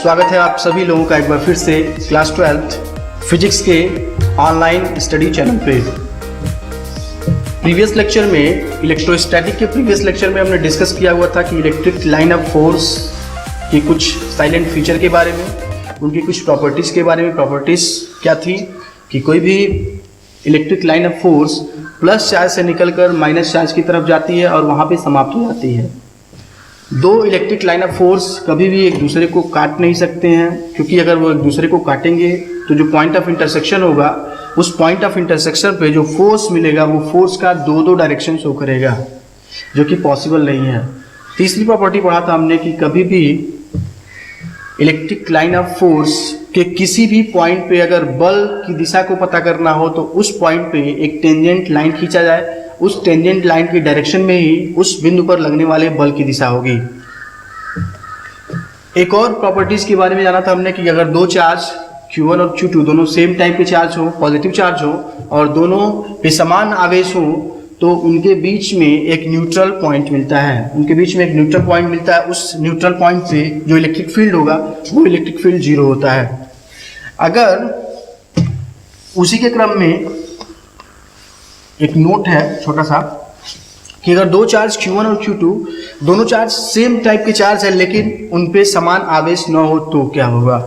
स्वागत है आप सभी लोगों का एक बार फिर से क्लास 12 फिजिक्स के ऑनलाइन स्टडी चैनल पे। प्रीवियस लेक्चर में इलेक्ट्रोस्टैटिक के प्रीवियस लेक्चर में हमने डिस्कस किया हुआ था कि इलेक्ट्रिक लाइन ऑफ फोर्स की कुछ साइलेंट फीचर के बारे में, उनकी कुछ प्रॉपर्टीज़ के बारे में। प्रॉपर्टीज़ क्या थी कि कोई भी electric line of force plus charge से निकलकर माइनस चार्ज की तरफ जाती है और वहाँ पे समाप्त हो जाती है। दो इलेक्ट्रिक लाइन ऑफ फोर्स कभी भी एक दूसरे को काट नहीं सकते हैं, क्योंकि अगर वो एक दूसरे को काटेंगे तो जो पॉइंट ऑफ इंटरसेक्शन होगा, उस पॉइंट ऑफ इंटरसेक्शन पे जो फोर्स मिलेगा वो फोर्स का दो डायरेक्शन शो करेगा, जो कि पॉसिबल नहीं है। तीसरी प्रॉपर्टी पढ़ा था हमने कि कभी भी इलेक्ट्रिक लाइन ऑफ फोर्स के किसी भी पॉइंट पे अगर बल की दिशा को पता करना हो तो उस पॉइंट पे एक टेंजेंट लाइन खींचा जाए, उस टेंजेंट लाइन की डायरेक्शन में ही उस बिंदु पर लगने वाले बल की दिशा होगी। एक और प्रॉपर्टीज के बारे में जाना था हमने कि अगर दो चार्ज Q1 और Q2 दोनों सेम टाइप के चार्ज हो, पॉजिटिव चार्ज हो और दोनों पे समान आवेश हो, तो उनके बीच में एक न्यूट्रल पॉइंट मिलता है। उनके बीच में एक न्यूट्रल पॉइंट मिलता है। उस न्यूट्रल पॉइंट से जो इलेक्ट्रिक फील्ड होगा वो इलेक्ट्रिक फील्ड जीरो होता है। अगर उसी के क्रम में एक नोट है छोटा सा कि अगर दो चार्ज Q1 और Q2 दोनों चार्ज सेम टाइप के चार्ज है लेकिन उन पे समान आवेश न हो तो क्या होगा।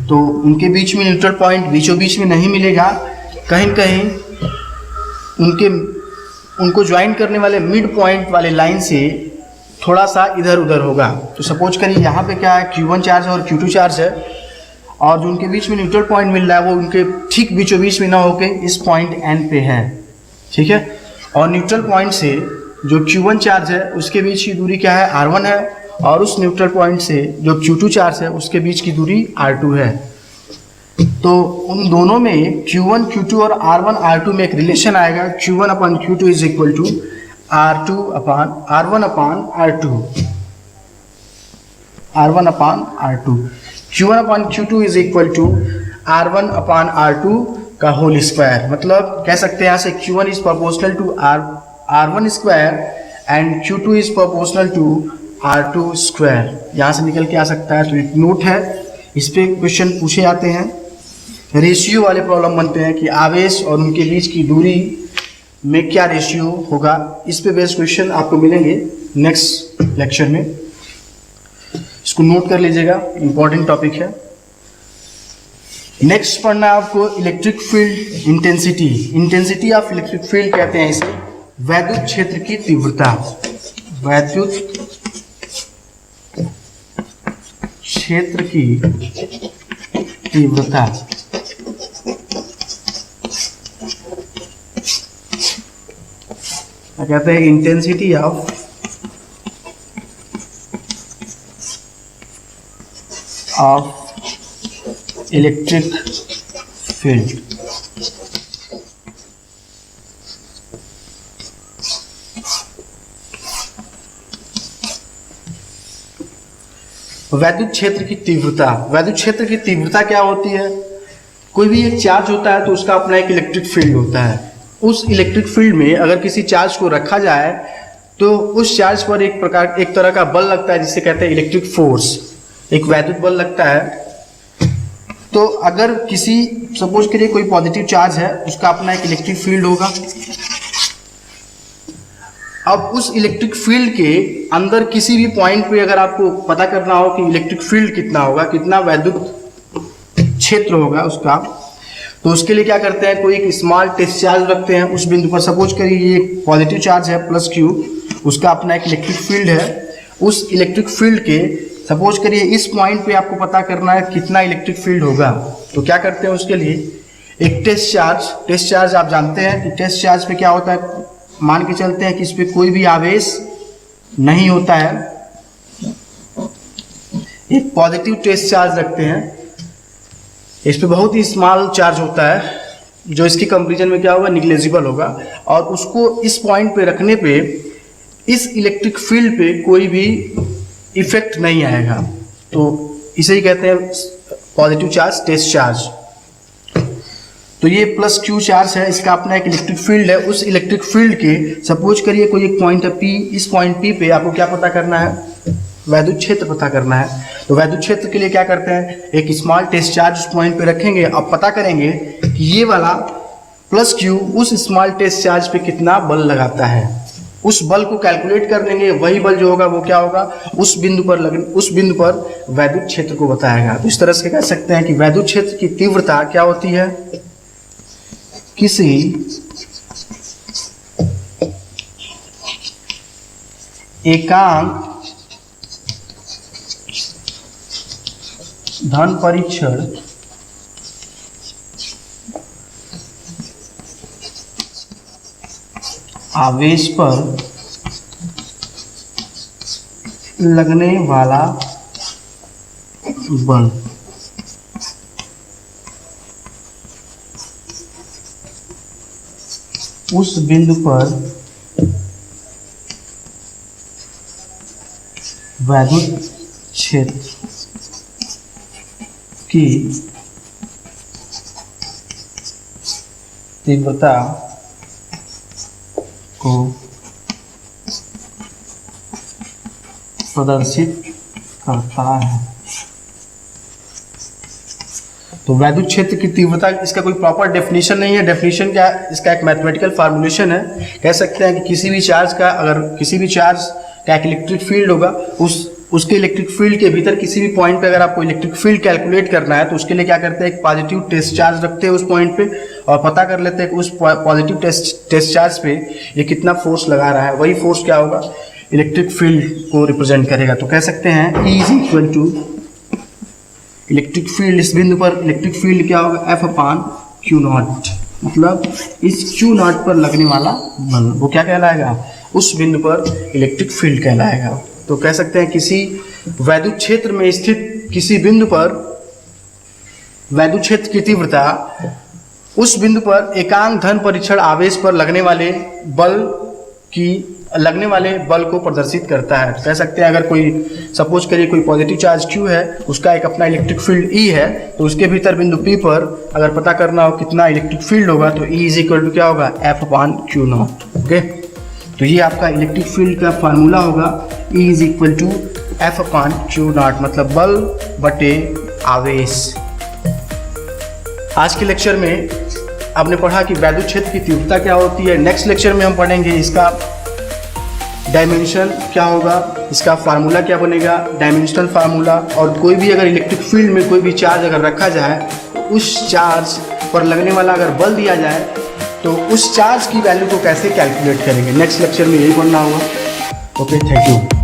तो उनके बीच में न्यूट्रल पॉइंट बीचों बीच में नहीं मिलेगा, कहीं कहीं उनको ज्वाइन करने वाले मिड पॉइंट वाले लाइन से थोड़ा सा इधर उधर होगा। तो सपोज करिए यहाँ पे क्या है, Q1 चार्ज है और Q2 चार्ज है, और जो उनके बीच में न्यूट्रल पॉइंट मिल रहा है वो उनके ठीक बीचों बीच में ना होके इस पॉइंट N पे है, ठीक है। और न्यूट्रल पॉइंट से जो Q1 चार्ज है उसके बीच की दूरी क्या है, R1 है, और उस न्यूट्रल पॉइंट से जो Q2 चार्ज है उसके बीच की दूरी R2 है। तो उन दोनों में Q1, Q2 और R1, R2 में एक रिलेशन आएगा, Q1 upon Q2 is equal to R2 upon R1 upon R2, R1 upon R2। Q1 upon Q2 is equal to R1 upon R2 का होल स्क्वायर। मतलब कह सकते हैं यहाँ से Q1 is proportional to R1 square and Q2 is proportional to R2 square. यहाँ से निकल के आ सकता है। तो एक नोट है, इस पे क्वेश्चन पूछे जाते हैं, रेशियो वाले प्रॉब्लम बनते हैं कि आवेश और उनके बीच की दूरी में क्या रेशियो होगा। इस पे बेस्ड क्वेश्चन आपको मिलेंगे नेक्स्ट लेक्चर में, इसको नोट कर लीजिएगा, इंपॉर्टेंट टॉपिक है। नेक्स्ट पढ़ना है आपको electric field intensity. Intensity of electric field कहते हैं इसे वैद्युत क्षेत्र की तीव्रता। वैद्युत क्षेत्र की तीव्रता कहते हैं इंटेंसिटी ऑफ इलेक्ट्रिक फील्ड। वैद्युत क्षेत्र की तीव्रता। वैद्युत क्षेत्र की तीव्रता क्या होती है, कोई भी एक चार्ज होता है तो उसका अपना एक इलेक्ट्रिक फील्ड होता है। उस इलेक्ट्रिक फील्ड में अगर किसी चार्ज को रखा जाए तो उस चार्ज पर एक तरह का बल लगता है जिसे कहते हैं इलेक्ट्रिक फोर्स, एक वैद्युत बल लगता है। तो अगर किसी सपोज करिए कोई पॉजिटिव चार्ज है, उसका अपना एक इलेक्ट्रिक फील्ड होगा। अब उस इलेक्ट्रिक फील्ड के अंदर किसी भी पॉइंट पे अगर आपको पता करना हो कि इलेक्ट्रिक फील्ड कितना होगा, कितना वैद्युत क्षेत्र होगा उसका, तो उसके लिए क्या करते हैं, कोई एक स्मॉल टेस्ट चार्ज रखते हैं उस बिंदु पर। सपोज करिए ये पॉजिटिव चार्ज है प्लस Q, उसका अपना एक इलेक्ट्रिक फील्ड है। उस इलेक्ट्रिक फील्ड के सपोज करिए इस पॉइंट पे आपको पता करना है कितना इलेक्ट्रिक फील्ड होगा। तो क्या करते हैं उसके लिए, एक टेस्ट चार्ज आप जानते हैं कि टेस्ट चार्ज पे क्या होता है, मान के चलते हैं कि इस पे कोई भी आवेश नहीं होता है, एक पॉजिटिव टेस्ट चार्ज रखते हैं, इस पे बहुत ही स्मॉल चार्ज होता है जो इसके कंपैरिजन में क्या होगा, निग्लेजिबल होगा, और उसको इस पॉइंट पे रखने पे इस इलेक्ट्रिक फील्ड पे कोई भी इफेक्ट नहीं आएगा। तो इसे ही कहते हैं पॉजिटिव चार्ज, टेस्ट चार्ज। तो ये प्लस Q चार्ज है, इसका अपना एक इलेक्ट्रिक फील्ड है। उस इलेक्ट्रिक फील्ड के सपोज करिए कोई एक पॉइंट है P, इस पॉइंट P पे आपको क्या पता करना है, वैद्युत क्षेत्र पता करना है। तो वैद्युत क्षेत्र के लिए क्या करते हैं, एक स्मॉल टेस्ट चार्ज उस पॉइंट पे रखेंगे, अब पता करेंगे कि ये वाला प्लस क्यू उस स्मॉल टेस्ट चार्ज पे कितना बल लगाता है। उस बल को कैलकुलेट कर लेंगे, वही बल जो होगा वो क्या होगा, उस बिंदु पर वैद्युत क्षेत्र को बताएगा। तो इस तरह से कह सकते हैं कि वैद्युत क्षेत्र की तीव्रता क्या होती है, किसी एकांक धन परीक्षण आवेश पर लगने वाला बल। उस बिंदु पर वैद्युत क्षेत्र की तीव्रता को प्रदर्शित करता है। तो वैद्युत क्षेत्र की तीव्रता, इसका कोई प्रॉपर डेफिनेशन नहीं है। डेफिनेशन क्या है, इसका एक मैथमेटिकल फार्मूलेशन है। कह सकते हैं कि किसी भी चार्ज का, अगर किसी भी चार्ज का एक इलेक्ट्रिक फील्ड होगा, उसके इलेक्ट्रिक फील्ड के भीतर किसी भी पॉइंट पे अगर आपको इलेक्ट्रिक फील्ड कैलकुलेट करना है तो उसके लिए क्या करते हैं, एक पॉजिटिव टेस्ट चार्ज रखते हैं उस पॉइंट पे और पता कर लेते हैं कि उस पॉजिटिव टेस्ट चार्ज पे ये कितना फोर्स लगा रहा है। वही फोर्स क्या होगा, इलेक्ट्रिक फील्ड को रिप्रेजेंट करेगा। तो कह सकते हैं E is equal to electric field, इस बिंदु पर इलेक्ट्रिक फील्ड क्या होगा, F/Q0, मतलब इस Q0 पर लगने वाला बल वो क्या कहलाएगा, उस बिंदु पर इलेक्ट्रिक फील्ड कहलाएगा। तो कह सकते हैं किसी वैद्युत क्षेत्र में स्थित किसी बिंदु पर वैद्युत क्षेत्र की तीव्रता उस बिंदु पर एकांक धन परीक्षण आवेश पर लगने वाले बल को प्रदर्शित करता है। कह सकते हैं अगर कोई सपोज करिए कोई पॉजिटिव चार्ज Q है, उसका एक अपना इलेक्ट्रिक फील्ड E है, तो उसके भीतर बिंदु P पर अगर पता करना हो कितना इलेक्ट्रिक फील्ड होगा तो E इज इक्वल टू क्या होगा, F/Q0। ओके, तो ये आपका इलेक्ट्रिक फील्ड का फार्मूला होगा, E is equal to F/Q0, मतलब बल बटे आवेश। आज के लेक्चर में आपने पढ़ा कि वैद्युत क्षेत्र की तीव्रता क्या होती है। नेक्स्ट लेक्चर में हम पढ़ेंगे इसका डायमेंशन क्या होगा, इसका फार्मूला क्या बनेगा, डायमेंशनल फार्मूला, और कोई भी अगर इलेक्ट्रिक फील्ड में कोई भी चार्ज अगर रखा जाए तो उस चार्ज पर लगने वाला अगर बल दिया जाए तो उस चार्ज की वैल्यू को कैसे कैलकुलेट करेंगे। नेक्स्ट लेक्चर में यही पढ़ना होगा। Okay, thank you.